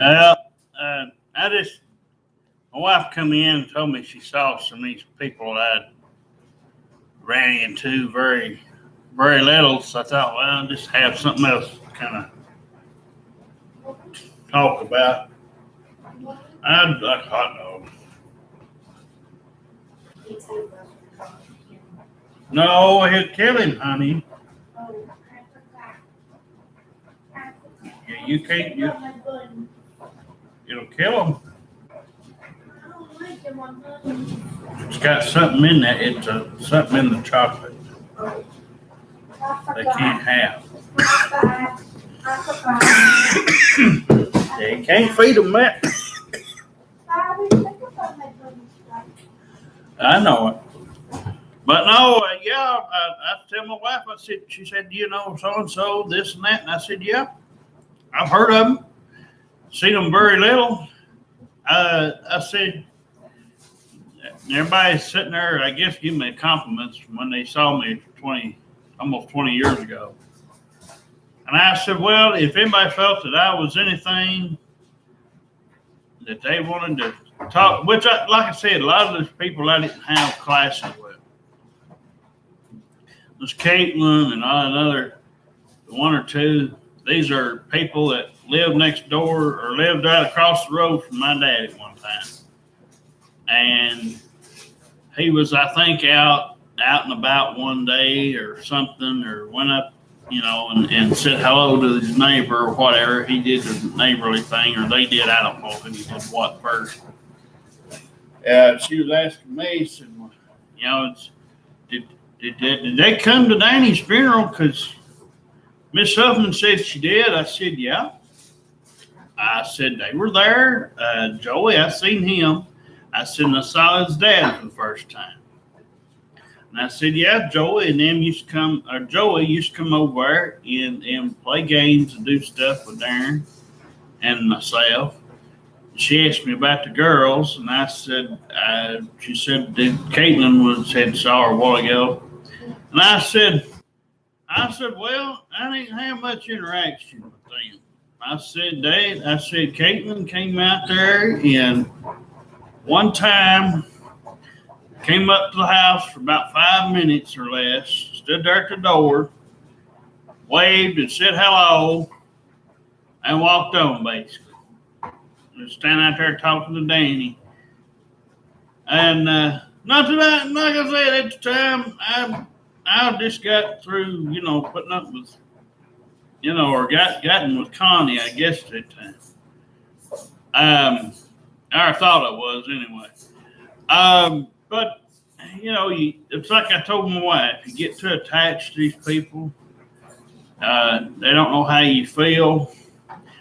Uh, I just, my wife come in and told me she saw some of these people I ran into very little. So I thought, well, I'll just have something else to kind of talk about. I'd like hot dog. No, he'll kill him, honey. Yeah, you can't. It'll kill him. It's got something in that. It's something in the chocolate they can't have. Yeah, you can't feed them that. I know it. But no, I tell my wife, she said, you know, so and so, this and that. And I said, yeah, I've heard of them, seen them very little. I said, everybody's sitting there, I guess, giving me compliments when they saw me almost 20 years ago. And I said, well, if anybody felt that I was anything that they wanted to talk, which, like I said, a lot of those people I didn't have classes with. There's Caitlin and another one or two. These are people that lived next door or lived right across the road from my dad at one time. And he was, I think, out and about one day or something, or went up, you know, and said hello to his neighbor or whatever. He did the neighborly thing, or they did. I don't know if he did what first. She was asking me, said, well, you know, did they come to Danny's funeral? Because Miss Huffman said she did. I said, yeah. I said, they were there. Joey, I seen him. I said, and I saw his dad for the first time. And I said, yeah, Joey and them used to come, or Joey used to come over there and play games and do stuff with Darren and myself. She asked me about the girls, and I said, she said that Caitlin had saw her a while ago. And I said, well, I didn't have much interaction with them. I said, Caitlin came out there and one time came up to the house for about 5 minutes or less, stood there at the door, waved and said hello, and walked on basically. Just stand out there talking to Danny. And not that like I said at the time, I just got through, you know, putting up with, you know, or gotten with Connie, I guess, at that time. I thought I was anyway. But, you know, it's like I told my wife, you get too attached to these people. They don't know how you feel.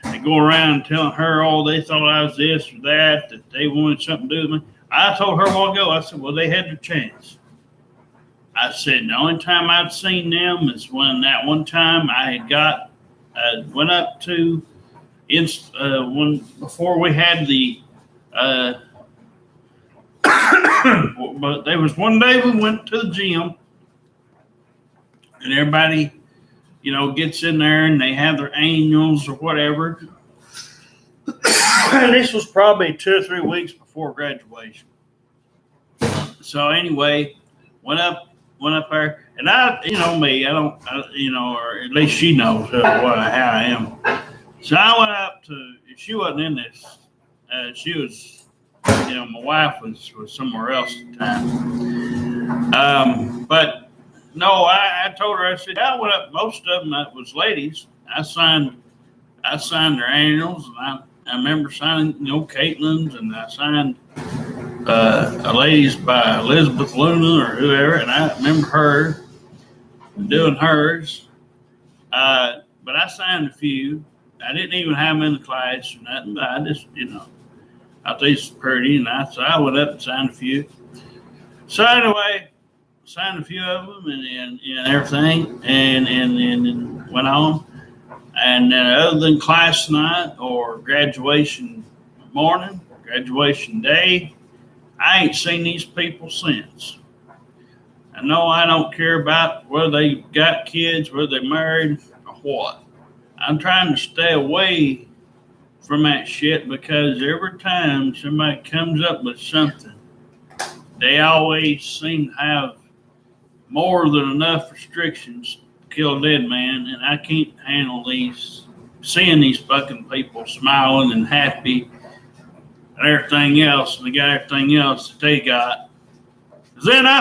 They go around telling her, oh, they thought I was this or that they wanted something to do with me. I told her a while ago, I said, well, they had their chance. I said, the only time I'd seen them is when that one time I had went up to, when before we had the, but there was one day we went to the gym and everybody, you know, gets in there and they have their annuals or whatever. This was probably 2 or 3 weeks before graduation. So anyway, went up there, and you know me, you know, or at least she knows how I am. So I went up to. She wasn't in this. She was, you know, my wife was somewhere else at the time. But no, I told her. I said I went up. Most of them that was ladies. I signed their annuals, and I remember signing, you know, Caitlin's, and I signed a lady's by Elizabeth Luna or whoever, and I remember her doing hers. But I signed a few. I didn't even have them in the class or nothing, but I just, you know, I thought these were pretty, and so I went up and signed a few. So anyway, signed a few of them and everything, and went on. And other than class night or graduation morning, graduation day, I ain't seen these people since. I know I don't care about whether they got kids, whether they married, or what. I'm trying to stay away from that shit, because every time somebody comes up with something, they always seem to have more than enough restrictions to kill a dead man, and I can't handle seeing these fucking people smiling and happy and everything else, and they got everything else that they got. Then me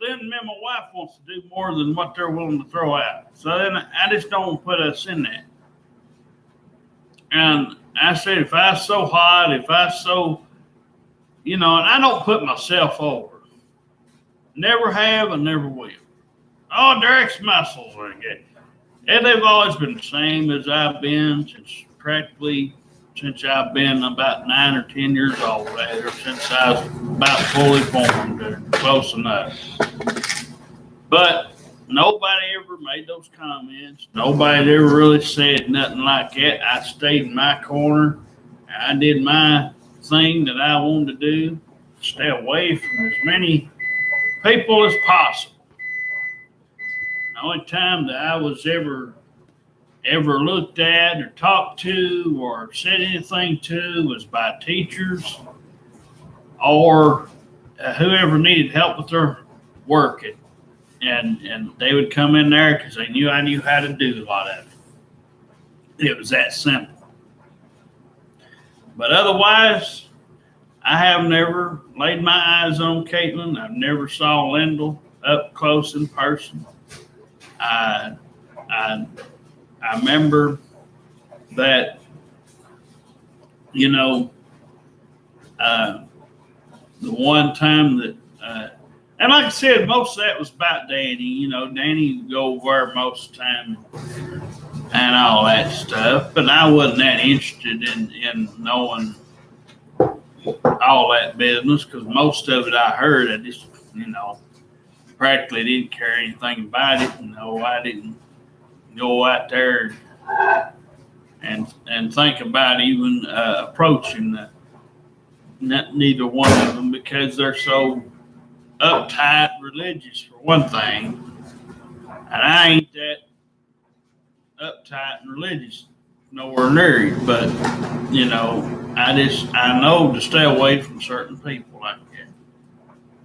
and my wife wants to do more than what they're willing to throw out. So then I just don't put us in that. And I said, if I was so hot, if I was so, and I don't put myself over. Never have and never will. Oh, Derek's muscles are good. And they've always been the same as I've been since I've been about 9 or 10 years old, or since I was about fully formed, or close enough. But nobody ever made those comments. Nobody ever really said nothing like that. I stayed in my corner. I did my thing that I wanted to do. Stay away from as many people as possible. The only time that I was ever looked at or talked to or said anything to was by teachers or whoever needed help with their work. And they would come in there because they knew I knew how to do a lot of it. It was that simple. But otherwise, I have never laid my eyes on Caitlin. I've never saw Lyndall up close in person. I remember that, the one time that, and like I said, most of that was about Danny. Danny would go over there most of the time and all that stuff. But I wasn't that interested in knowing all that business, because most of it I heard, I just, practically didn't care anything about it. I didn't go out there and think about even approaching neither one of them, because they're so uptight religious, for one thing, and I ain't that uptight and religious nowhere near it. But I know to stay away from certain people like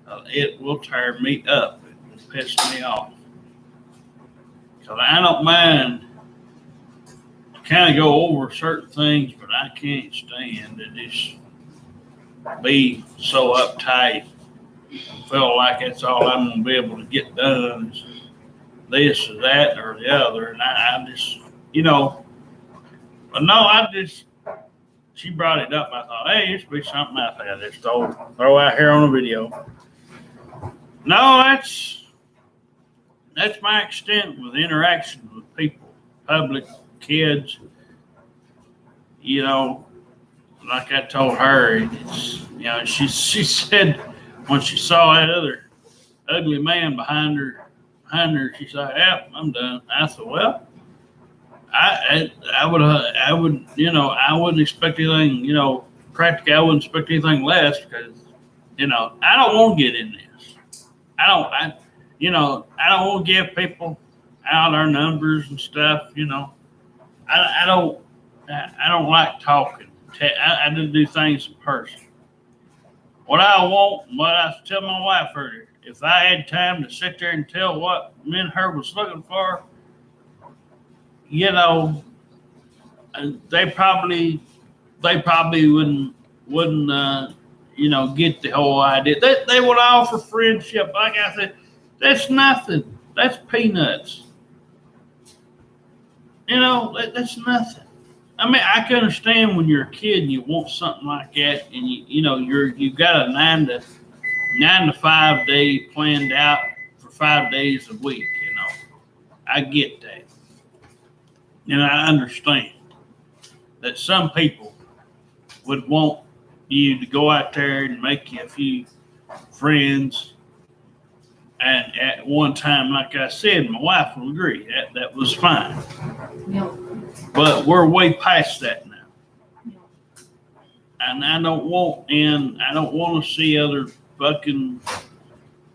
that. It will tear me up. It will piss me off. So I don't mind to kind of go over certain things, but I can't stand to just be so uptight and feel like that's all I'm going to be able to get done is this or that or the other. And I just, but no, she brought it up. I thought, hey, it should be something out there. Just throw out here on a video. No, that's my extent with interaction with people, public, kids. Like I told her, it's, she said when she saw that other ugly man behind her, she said, "Yep, I'm done." I said, "Well, I wouldn't expect anything, practically I wouldn't expect anything less, because, I don't want to get in this. I don't want to give people out our numbers and stuff, I don't like talking. I do things in person. What I want, what I was telling my wife earlier, if I had time to sit there and tell what me and her was looking for, they probably wouldn't get the whole idea. They would offer friendship. Like I said, that's nothing. That's peanuts. That's nothing. I mean, I can understand when you're a kid and you want something like that, and you've got a 9 to 5 day planned out for 5 days a week. I get that, and I understand that some people would want you to go out there and make you a few friends. And at one time, like I said, my wife will agree that was fine. Yep. But we're way past that now. Yep. And I don't want to see other fucking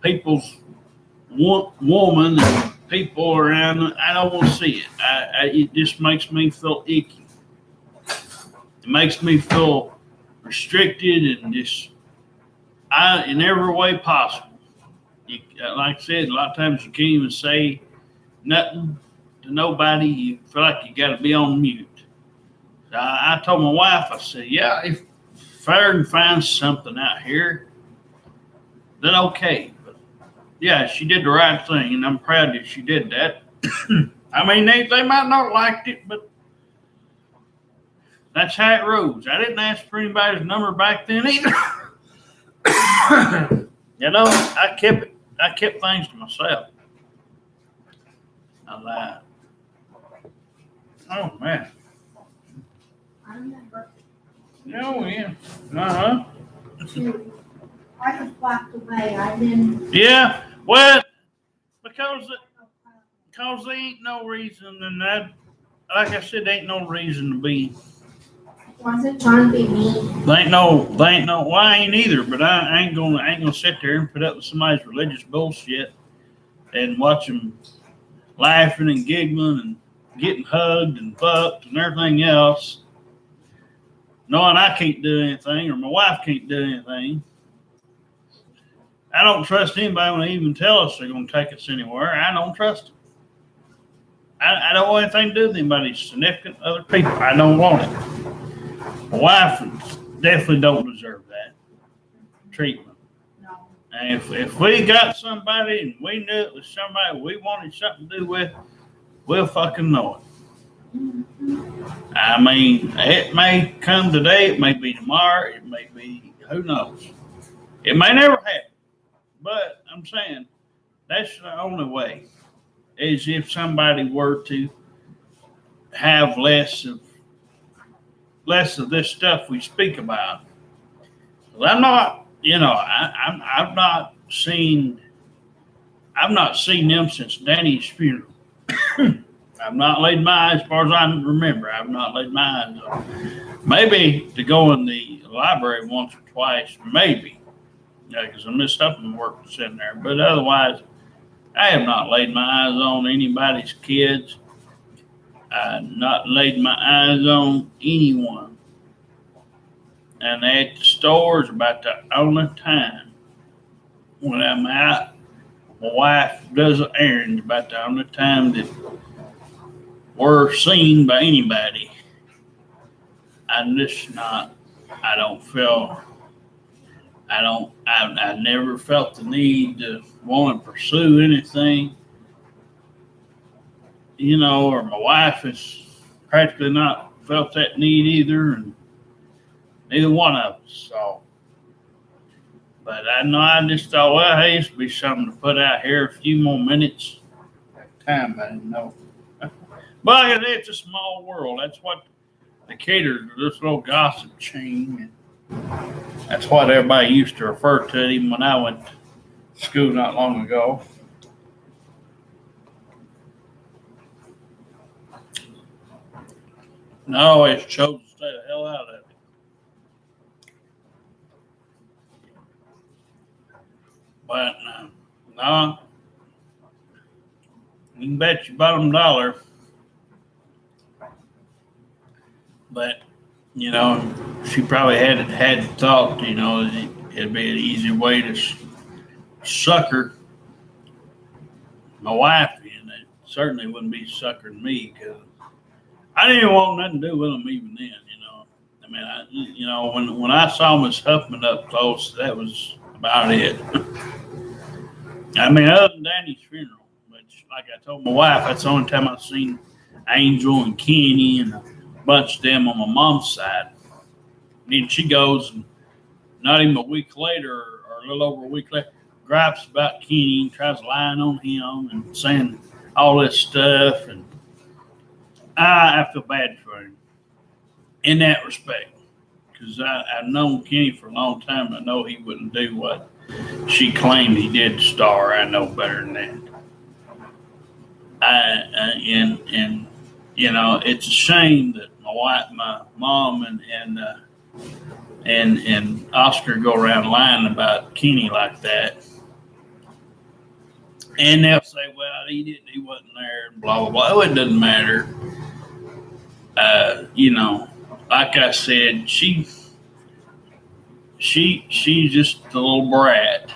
people's woman and people around. I don't want to see it. It just makes me feel icky. It makes me feel restricted and just in every way possible. You, like I said, a lot of times you can't even say nothing to nobody. You feel like you got to be on mute. I told my wife, I said, yeah, if I can find something out here, then okay. But yeah, she did the right thing, and I'm proud that she did that. I mean, they might not liked it, but that's how it rolls. I didn't ask for anybody's number back then either. I kept things to myself. I lied. Oh man. I remember. Oh yeah. Uh-huh. I just walked away. I didn't. Yeah. Well, because there ain't no reason, and that, like I said, there ain't no reason to be. Wasn't trying to be mean. They ain't no. Well, I ain't either. But I ain't gonna sit there and put up with somebody's religious bullshit and watch them laughing and giggling and getting hugged and fucked and everything else, knowing I can't do anything or my wife can't do anything. I don't trust anybody when they even tell us they're going to take us anywhere. I don't trust them. I don't want anything to do with anybody's significant other people. I don't want it. My wife definitely don't deserve that treatment. No. And if we got somebody and we knew it was somebody we wanted something to do with, we'll fucking know it. I mean, it may come today, it may be tomorrow, it may be, who knows. It may never happen. But I'm saying that's the only way, is if somebody were to have less of this stuff we speak about. Well, I'm not, I've not seen them since Danny's funeral. I've not laid my eyes, as far as I remember, I've not laid my eyes on. Maybe to go in the library once or twice, maybe. Yeah, because I missed up and work sitting there. But otherwise, I have not laid my eyes on anybody's kids. I've not laid my eyes on anyone. And at the stores, about the only time when I'm out, my wife does an errand, about the only time that we're seen by anybody. I'm just not, I don't feel, I never felt the need to want to pursue anything, or my wife has practically not felt that need either, and neither one of us. So, but I know I just thought, well, hey, this would be something to put out here a few more minutes. Time, I didn't know. But it's a small world. That's what they cater to, this little gossip chain. That's what everybody used to refer to it, even when I went to school not long ago. And I always chose to stay the hell out of it. But no, you can bet your bottom dollar. But she probably had thought, it'd be an easy way to sucker my wife in. It certainly wouldn't be suckering me, because I didn't want nothing to do with them even then. I mean, when I saw Miss Huffman up close, that was about it. I mean, other than Danny's funeral, which, like I told my wife, that's the only time I've seen Angel and Kenny and a bunch of them on my mom's side. And then she goes, and not even a week later, or a little over a week later, gripes about Kenny and tries lying on him and saying all this stuff. And I feel bad for him in that respect, because I've known Kenny for a long time, and I know he wouldn't do what she claimed he did to Star. I know better than that. It's a shame that my wife, my mom, and Oscar go around lying about Kenny like that. And they'll say, well, he wasn't there, and blah, blah, blah. Oh, it doesn't matter. like I said, she's just a little brat,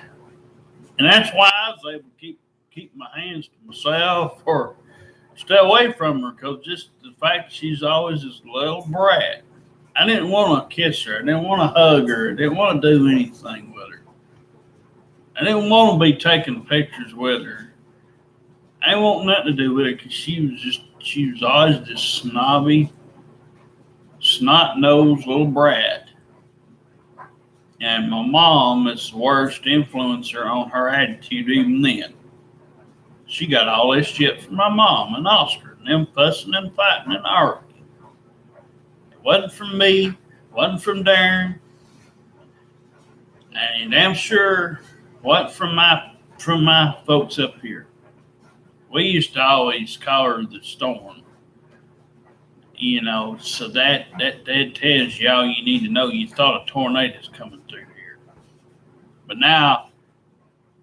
and that's why I was able to keep my hands to myself or stay away from her, because just the fact she's always this little brat. I didn't want to kiss her. I didn't want to hug her. I didn't want to do anything with her. I didn't want to be taking pictures with her. I didn't want nothing to do with her because she was always this snobby, snot-nosed little brat. And my mom is the worst influencer on her attitude even then. She got all this shit from my mom and Oscar, and them fussing and fighting and arguing. It wasn't from me, it wasn't from Darren, and damn sure wasn't from my folks up here. We used to always call her the storm. So that tells you all you need to know. You thought a tornado's coming through here. But now,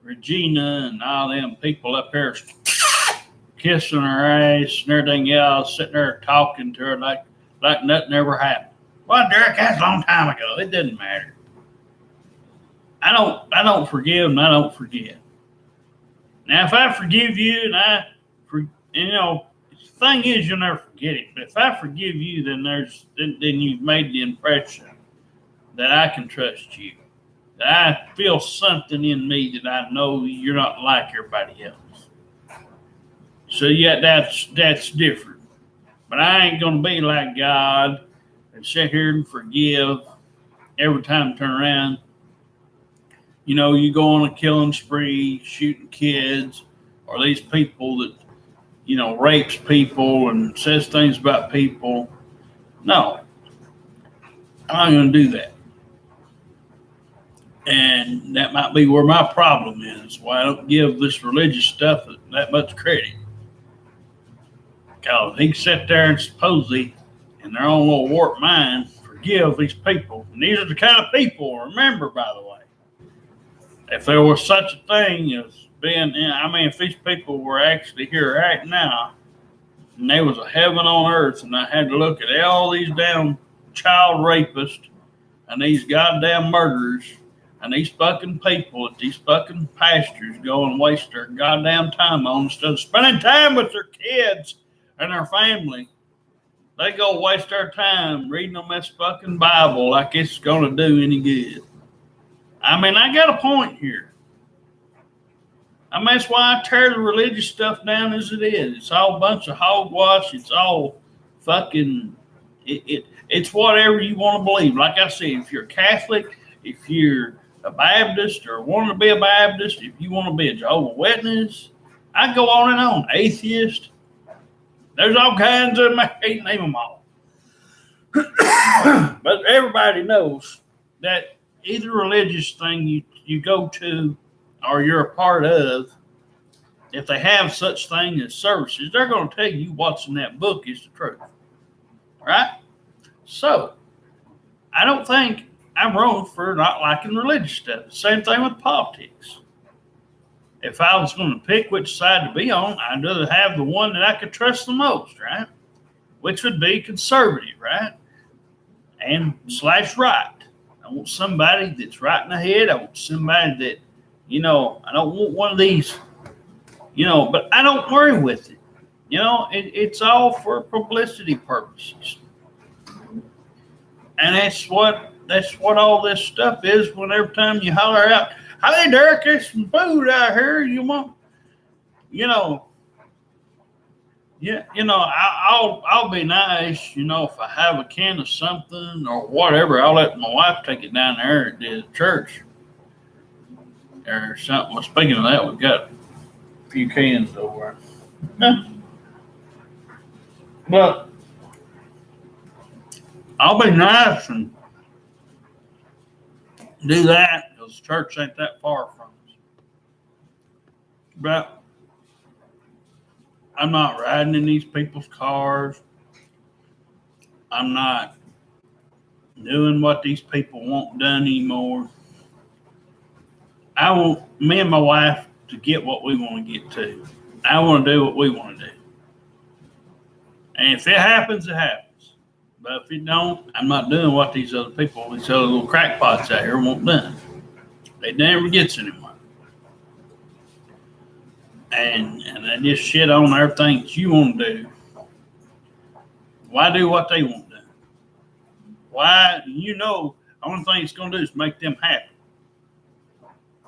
Regina and all them people up here kissing her ass and everything else, sitting there talking to her like nothing ever happened. Well, Derek, that's a long time ago. It doesn't matter. I don't forgive and I don't forget. Now, if I forgive you the thing is you'll never forget it. But if I forgive you, then you've made the impression that I can trust you. That I feel something in me that I know you're not like everybody else. So yeah, that's different. But I ain't gonna be like God and sit here and forgive every time I turn around. You go on a killing spree, shooting kids, or these people that rapes people and says things about people. No, I'm not going to do that. And that might be where my problem is, why I don't give this religious stuff that much credit. Because he can sit there and supposedly, in their own little warped mind, forgive these people. And these are the kind of people, remember, by the way, if there was such a thing as if these people were actually here right now, and there was a heaven on earth, and I had to look at all these damn child rapists, and these goddamn murderers, and these fucking people at these fucking pastures go and waste their goddamn time on instead of spending time with their kids and their family. They go waste their time reading them this fucking Bible like it's going to do any good. I got a point here. That's why I tear the religious stuff down as it is. It's all a bunch of hogwash. It's all fucking, it's whatever you want to believe. Like I said, if you're Catholic, if you're a Baptist or want to be a Baptist, if you want to be a Jehovah's Witness, I go on and on. Atheist. There's all kinds of them. I can't name them all. But everybody knows that either religious thing you go to or you're a part of, if they have such thing as services, they're going to tell you what's in that book is the truth. Right? So, I don't think I'm wrong for not liking religious stuff. Same thing with politics. If I was going to pick which side to be on, I'd rather have the one that I could trust the most, right? Which would be conservative, right? And / right. I want somebody that's right in the head. I want somebody that, I don't want one of these, but I don't worry with it. It's all for publicity purposes. And that's what all this stuff is when every time you holler out, hey, Derek, there's some food out here. You want, I'll be nice, if I have a can of something or whatever, I'll let my wife take it down there at the church or something. Well, speaking of that, we've got a few cans over there. But I'll be nice and do that because the church ain't that far from us. But I'm not riding in these people's cars. I'm not doing what these people want done anymore. I want me and my wife to get what we want to get to. I want to do what we want to do. And if it happens, it happens. But if it don't, I'm not doing what these other people, these other little crackpots out here won't do. They never gets anywhere. And they just shit on everything that you want to do. Why do what they want to do? Why? The only thing it's going to do is make them happy.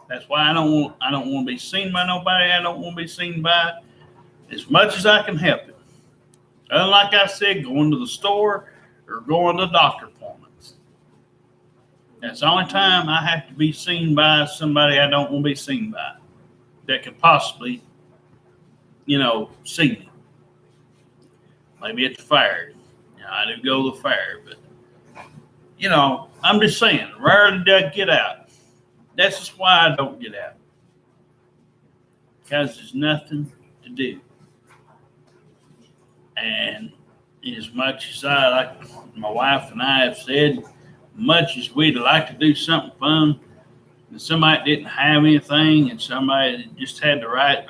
That's why I don't want to be seen by nobody. I don't want to be seen by as much as I can help it. Like I said, going to the store or going to doctor appointments. That's the only time I have to be seen by somebody I don't want to be seen by that could possibly, see me. Maybe at the fair. I do go to the fair, but I'm just saying, rarely do I get out. That's just why I don't get out. Because there's nothing to do. And as much as my wife and I have said, much as we'd like to do something fun, and somebody didn't have anything, and somebody just had the right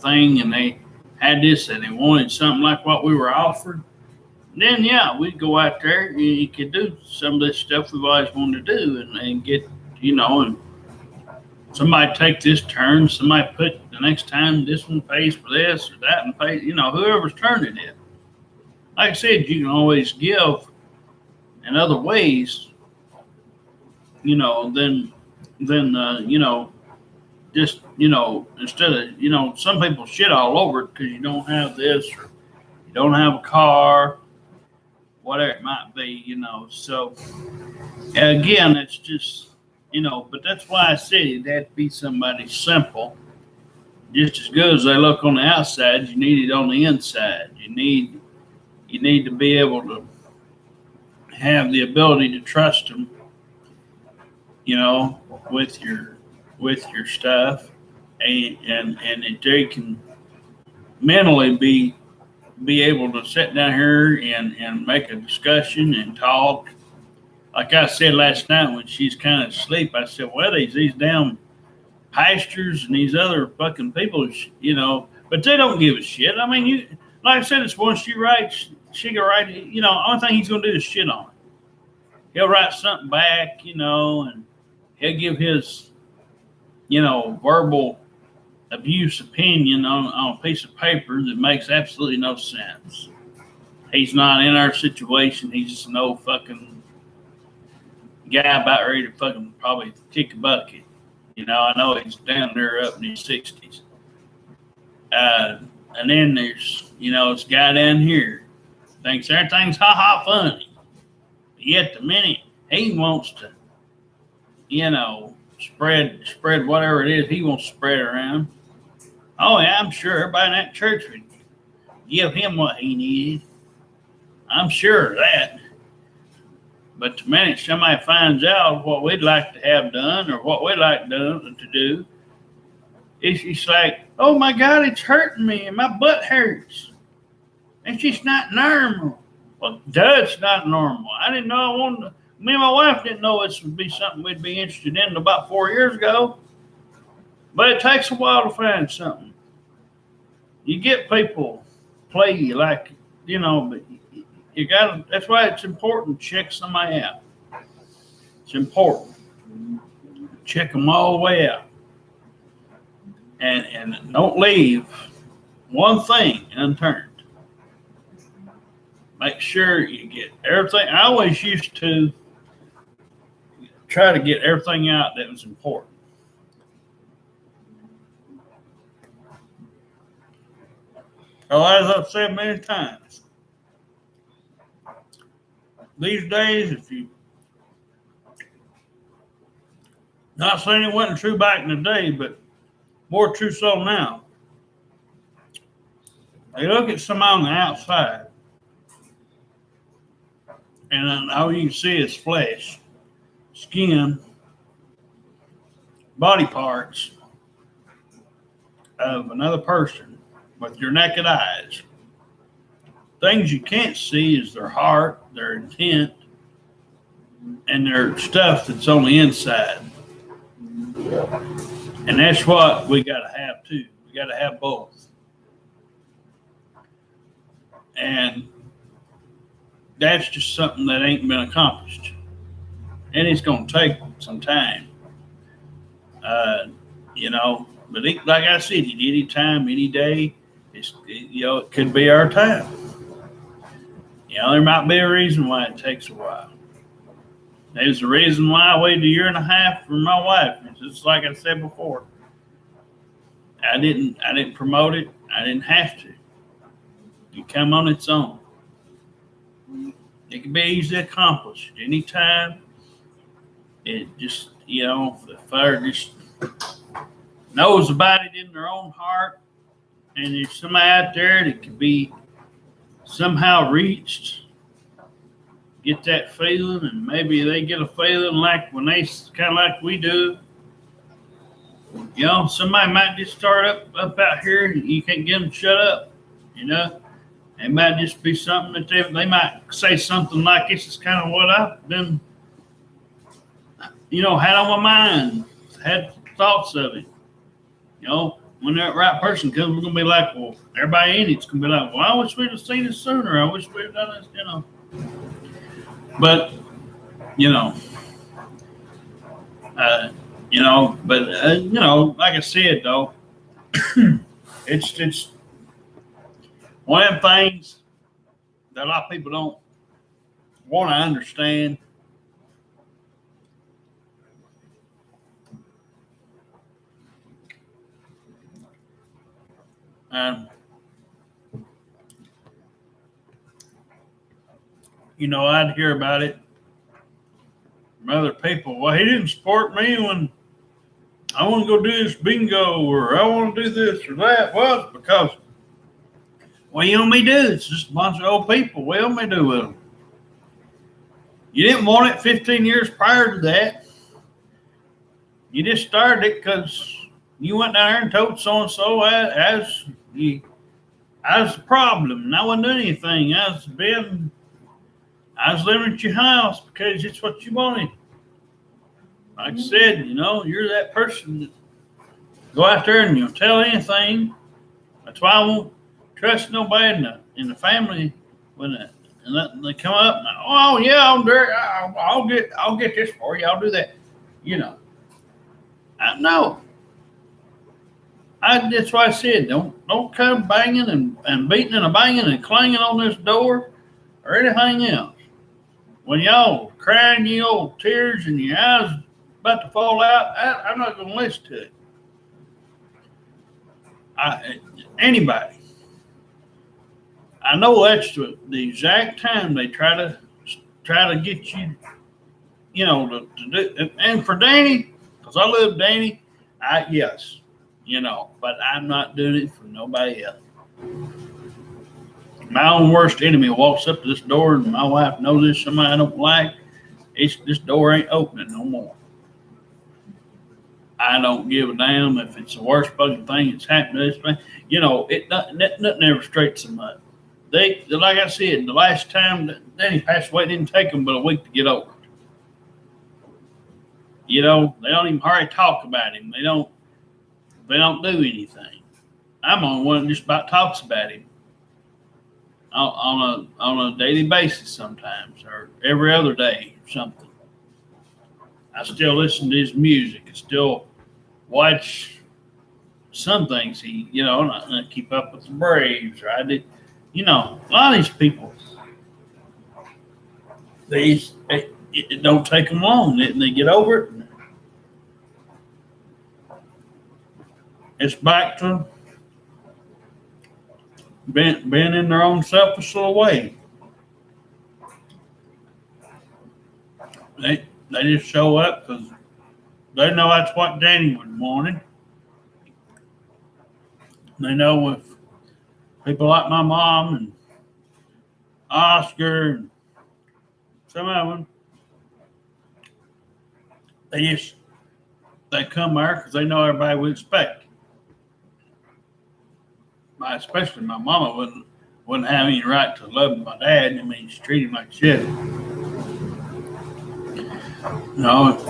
thing, and they had this, and they wanted something like what we were offered, then we'd go out there and you could do some of this stuff we've always wanted to do, and get, and somebody take this turn, somebody put the next time this one pays for this or that and pays, whoever's turn it is. Like I said, you can always give in other ways, than just, instead of, some people shit all over it because you don't have this or you don't have a car, whatever it might be, So, again, it's just, but that's why I said it had to be somebody simple. Just as good as they look on the outside, you need it on the inside. You need to be able to have the ability to trust them, with your stuff, and that they can mentally be able to sit down here and make a discussion and talk. Like I said last night when she's kind of asleep, I said, well, these damn pastors and these other fucking people, but they don't give a shit. I mean, like I said, it's once she writes, she can write, only thing he's going to do is shit on it. He'll write something back, and he'll give his, verbal abuse opinion on a piece of paper that makes absolutely no sense. He's not in our situation. He's just an old fucking guy about ready to fucking probably kick a bucket. I know he's down there up in his 60s. And then there's, this guy down here thinks everything's ha-ha funny. Yet the minute he wants to, spread whatever it is he wants to spread around. Oh, yeah, I'm sure everybody in that church would give him what he needed. I'm sure of that. But the minute somebody finds out what we'd like to have done or what we'd like to do, it's like, oh my God, it's hurting me and my butt hurts. It's just not normal. Well, it's not normal. I didn't know I wanted to. Me and my wife didn't know this would be something we'd be interested in about 4 years ago. But it takes a while to find something. You get people play you like, but you got to, that's why it's important to check somebody out. It's important. Check them all the way out. And don't leave one thing unturned. Make sure you get everything. I always used to try to get everything out that was important. So as I've said many times, these days, if you not saying it wasn't true back in the day, but more true so now. They look at somebody on the outside, and all you can see is flesh, skin, body parts of another person with your naked eyes. Things you can't see is their heart, their intent, and their stuff that's on the inside. And that's what we got to have too. We got to have both. And that's just something that ain't been accomplished. And it's going to take some time. Uh, but like I said, any time, any day, it could be our time. There might be a reason why it takes a while. There's a reason why I waited a year and a half for my wife. It's just like I said before. I didn't promote it. I didn't have to. It come on its own. It can be easily accomplished anytime. It just, the fire just knows about it in their own heart. And there's somebody out there that can be somehow reached, get that feeling, and maybe they get a feeling like when they kind of like we do. Somebody might just start up out here and you can't get them shut up. It might just be something that they might say something like, this is kind of what I've been, had on my mind, had thoughts of it. When that right person comes, we're going to be like, well, everybody in it's going to be like, well, I wish we'd have seen this sooner. I wish we'd have done this, But, like I said, though, it's one of them things that a lot of people don't want to understand. I'd hear about it from other people. Well, he didn't support me when I want to go do this bingo, or I want to do this or that. Well, it's because, what you want me to do? It's just a bunch of old people. What you want me to do with them? You didn't want it 15 years prior to that. You just started it because you went down there and told so-and-so I was a problem, and I wasn't doing anything. I was living at your house because it's what you wanted. Like I said, you're that person that go out there and you'll tell anything. That's why I won't trust nobody in the family when they come up. And, oh yeah, I'll get this for you. I'll do that. No. That's why I said don't come banging and beating and banging and clanging on this door or anything else. When y'all crying your old tears and your eyes about to fall out, I'm not going to listen to it. Anybody. I know that's the exact time they try to get you, to do. And for Danny, because I love Danny, yes, but I'm not doing it for nobody else. My own worst enemy walks up to this door, and my wife knows this somebody I don't like. This door ain't opening no more. I don't give a damn if it's the worst fucking thing that's happened to this thing. Nothing ever straightens them up. Like I said, the last time that Danny passed away, it didn't take them but a week to get over it. They don't even hardly talk about him. They don't do anything. I'm on one that just about talks about him on a daily basis sometimes, or every other day or something. I still listen to his music. I still watch some things and I keep up with the Braves, or I did. A lot of these people, it don't take them long, and they get over it. It's back to being in their own selfish little way. They just show up because they know that's what Danny was wanting. They know with people like my mom and Oscar and some of them, they come there because they know everybody would expect. Especially my mama wouldn't have any right to love my dad. I mean, she treated him like shit.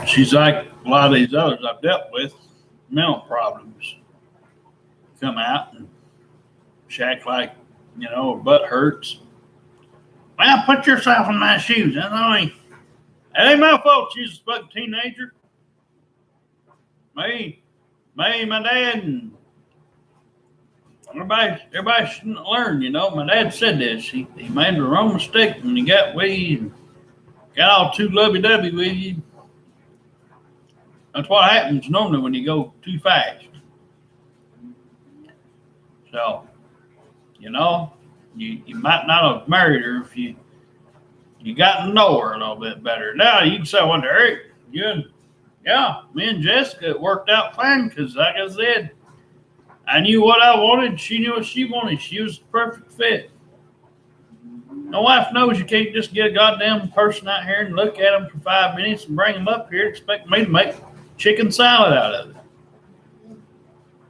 She's like a lot of these others I've dealt with, mental problems come out and she act like, her butt hurts. Well, put yourself in my shoes. That's only, that ain't my fault. She's a fucking teenager. My dad, and everybody shouldn't learn, you know. My dad said this. He made the wrong mistake when he got weed and got all too lovey-dovey with you. That's what happens normally when you go too fast. So, you know, you might not have married her if you got to know her a little bit better. Now you can say, well, Eric, yeah, me and Jessica, it worked out fine because, like I said, I knew what I wanted. She knew what she wanted. She was the perfect fit. My wife knows you can't just get a goddamn person out here and look at them for 5 minutes and bring them up here and expect me to make chicken salad out of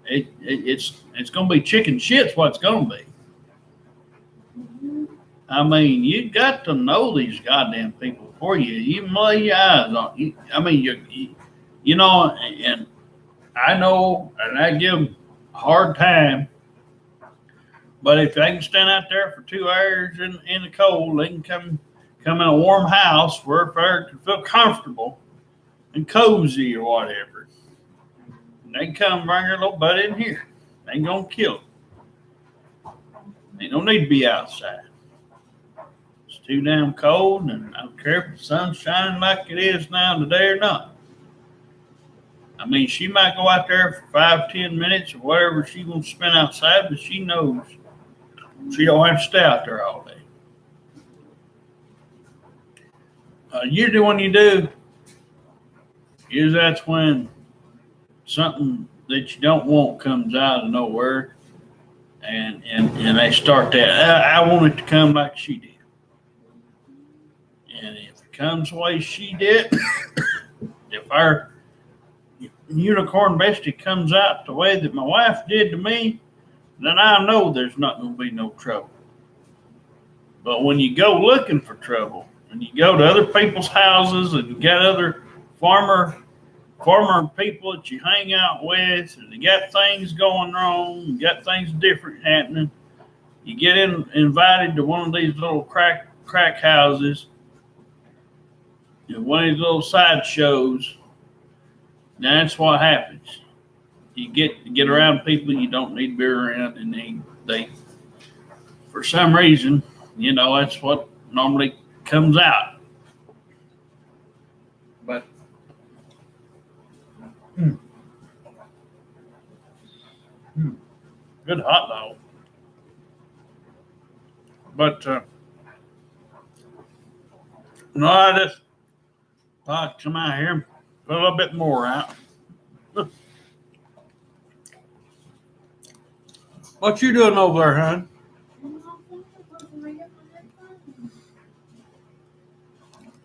it. It's going to be chicken shit's what it's going to be. I mean, you got to know these goddamn people before you even lay your eyes on. I mean, you know, and I know, and I give them a hard time. But if they can stand out there for 2 hours in the cold, they can come in a warm house where they can feel comfortable and cozy or whatever. And they can come bring their little butt in here. They ain't gonna kill them. They don't need to be outside. It's too damn cold, and I don't care if the sun's shining like it is now today or not. I mean, she might go out there for 5-10 minutes or whatever she wants to spend outside, but she knows she don't have to stay out there all day. Usually when you do, is that's when something that you don't want comes out of nowhere, and they start that. I want it to come like she did, and if it comes the way she did, if our unicorn bestie comes out the way that my wife did to me, then I know there's not going to be no trouble. But when you go looking for trouble, and you go to other people's houses, and you got other farmer people that you hang out with, and you got things going wrong, you got things different happening, you get invited to one of these little crack houses, one of these little sideshows, that's what happens. You get around people you don't need to be around, and they for some reason, you know, that's what normally comes out. But good hot dog. But no, I just thought I'd come out here and put a little bit more out. What you doing over there, hon?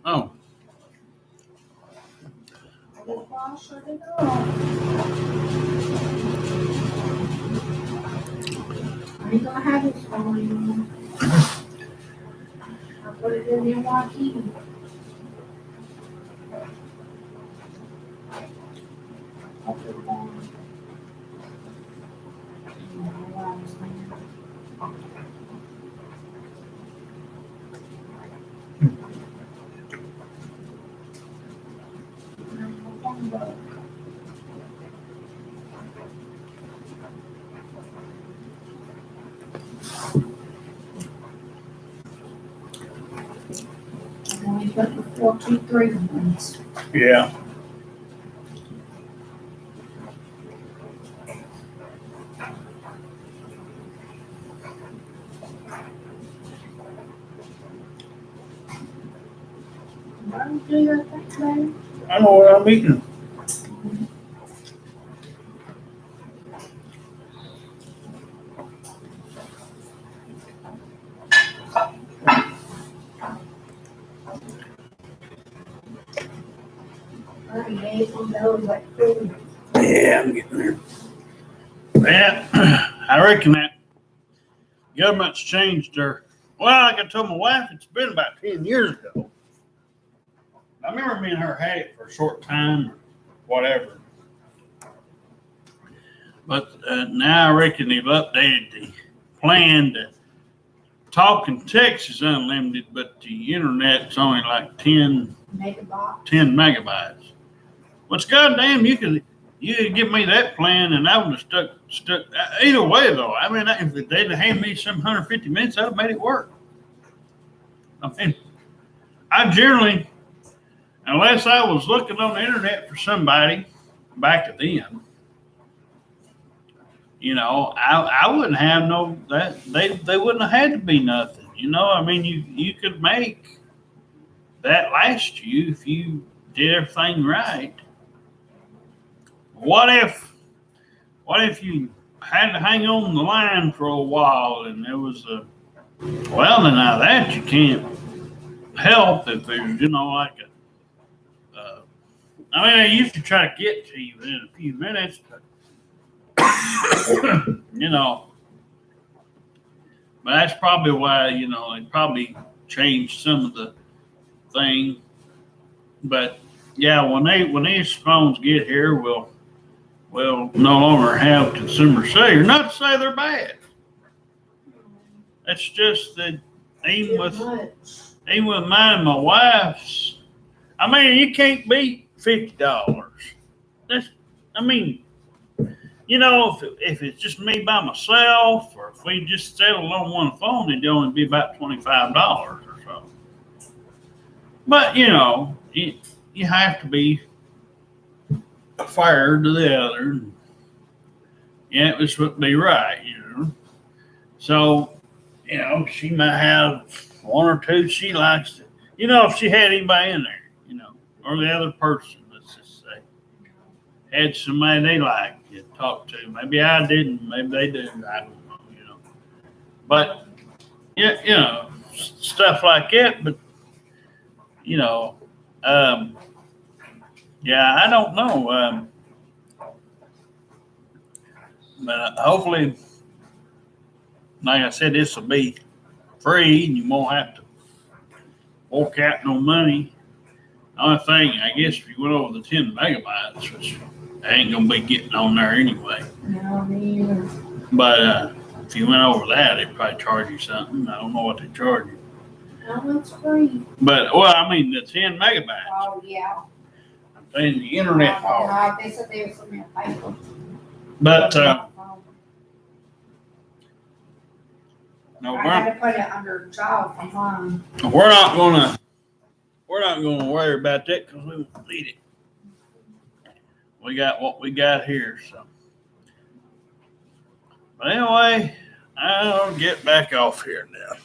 Oh. Are you gonna have this one? I'll put it in your walkie. I'll put it on. Only got the 423 ones. Yeah. Don't do your thing, baby. I know what I'm eating. Yeah, I'm getting there. Yeah, I reckon that government's changed their. Well, like I told my wife, it's been about 10 years ago. I remember me and her had it for a short time, or whatever. But now I reckon they've updated the plan talk and text is unlimited, but the internet's only like 10 Megabyte. megabytes. What's goddamn, you could give me that plan and I would have stuck. Either way though, I mean, if they'd hand me some 150 minutes, I'd have made it work. I mean, I generally, unless I was looking on the internet for somebody back then, I wouldn't have they wouldn't have had to be nothing. I mean, you could make that last you if you did everything right. What if you had to hang on the line for a while and there was well, now that you can't help if there's, like I mean, I used to try to get to you in a few minutes, but, but that's probably why, they probably changed some of the thing. But yeah, when these phones get here, we'll no longer have consumer cellular. Not to say they're bad. It's just that even with mine and my wife's, I mean, you can't beat $50. I mean, if it's just me by myself, or if we just settled on one phone, it'd only be about $25 or so. But you have to be fair to the other. Yeah, it was what be right, So, she might have one or two she likes to, if she had anybody in there, or the other person, let's just say, had somebody they liked to talk to. Maybe I didn't, maybe they do, I don't know, But, stuff like that, but, yeah, I don't know. But hopefully, like I said, this will be free and you won't have to fork out no money. The only thing, I guess, if you went over the 10 megabytes, which I ain't going to be getting on there anyway. No, me either. But if you went over that, they'd probably charge you something. I don't know what they charge you. No, it's free. But, well, I mean, the 10 megabytes. Oh, yeah. And the internet part. They said they were sending a paper. But, no, I had to put it under child for mine. we're not gonna worry about that because we won't need it. We got what we got here, so. But anyway, I'll get back off here now.